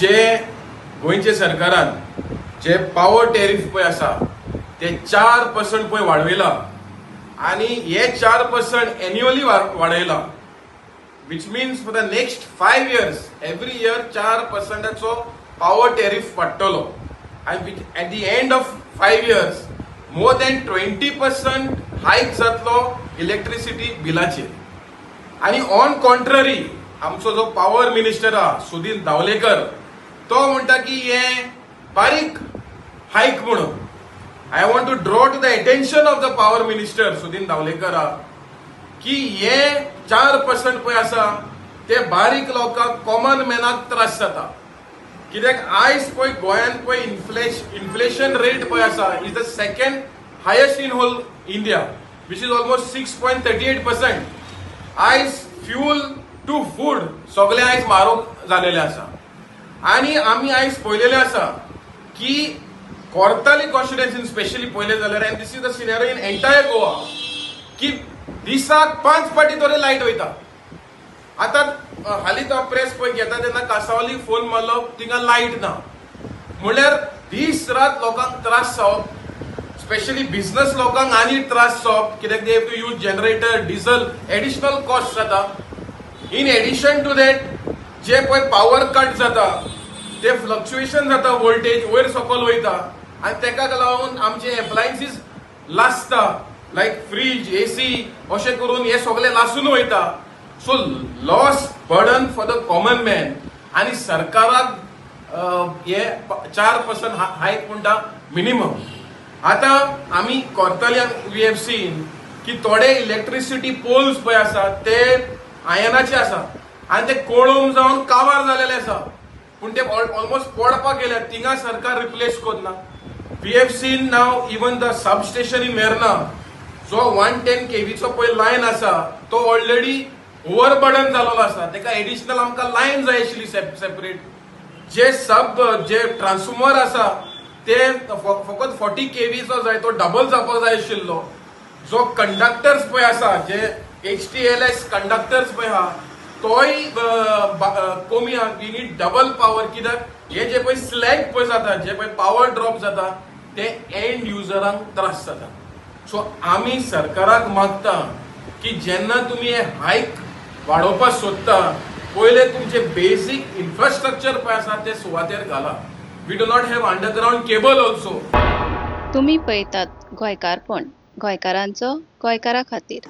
जे गोंयचे सरकारान जे पावर टॅरिफ पळय आसा ते 4% पळय वाडयला आणि हे 4% एन्युअली वाडयला, which means for the next 5 years every year 4%ाचो पावर टॅरिफ वाडटलो आणि at the end of 5 years more than 20% hike जातलो इलेक्ट्रिसिटी बिलाचेर. आणि ऑन कॉन्ट्ररी आमचो जो पावर मिनिस्टर आहा सुदीन धावलेकर तो म्हणटा की हे बारीक हायक म्हणून. I want to draw to the attention of the power minister Sudin Dhavalikar की हे 4% पळय आसा ते बारीक लोकांक कॉमन मॅनाक त्रास जाता. कित्याक आयज पळय गोंयांत पळय इन्फ्लेशन रेट पळय आसा is the second highest in whole India which is almost 6.38%. आयज फ्यूल टू फूड सगळे आयज म्हारग जालेले आसा. आणि आमी आयज पळयलेले आसा की कोर्ताली कॉन्स्टिट्युएन्सीन स्पेशली पळयले जाल्यार end this is the scenario in entire Goa की दिसाक 5 फावटी तरी लायट वयता. आतां हालींच हांव प्रेस पळय घेता तेन्ना कांसावली फोन मारलो थिंगा लायट ना म्हणल्यार दीस रात लोकांक त्रास जावप, स्पेशली बिझनेस लोकांक आनी त्रास जावप कित्याक they have to use generator diesel additional cost जाता. इन एडिशन टू दॅट जे पळय पावर कट जाता ते फ्लक्च्युएशन जाता, वोल्टेज वयर सकयल वयता आनी तेका लागून आमचे एप्लायन्सीस लासता लायक फ्रीज एसी अशें करून हे सगळे लासून वयता. So loss burden for the common man आनी सरकाराक हे 4% हायक म्हणटा मिनिमम. आतां आमी कोर्ताल्यान वी हॅव सीन की थोडे इलेक्ट्रिसिटी पोल्स पळय आसा ते आयनाचे आसा आनी ते कोळूम जावन काबार जालेले आसा पूण ते ऑलमोस्ट पडपाक गेले, थिंगा सरकार रिप्लेस करना. We have seen now even the substation in मेर्ना जो 110 kV चो पळय लायन आसा तो ऑलरेडी ओव्हरबर्डन जाल्लो आसा, तेका एडिशनल आमकां लायन जाय आशिल्ली सेपरेट. जे ट्रान्सफॉर्मर आसा ते फकत 40 kV चो जाय, तो डबल जावपाक जाय आशिल्लो. जो कंडक्टर्स पळय आसा जे HTLS कंडक्टर्स पळय आहा तोय कमी आहा. वी नीड डबल पावर कित्याक हे जे पळय स्लॅग पळय जाता, जे पळय पावर ड्रॉप जाता ते एंड युजरांक त्रास जाता. सो आमी सरकाराक मागता की जेन्ना तुमी हे हायक वाडोवपाक सोदता पयले तुमचे बेसिक इन्फ्रास्ट्रक्चर पळय आसा ते सुवातेर घाला. We do not have underground cable also. तुम्ही पळयतात गोंयकारपण, गोंयकारांचो गोंयकारा खातीर.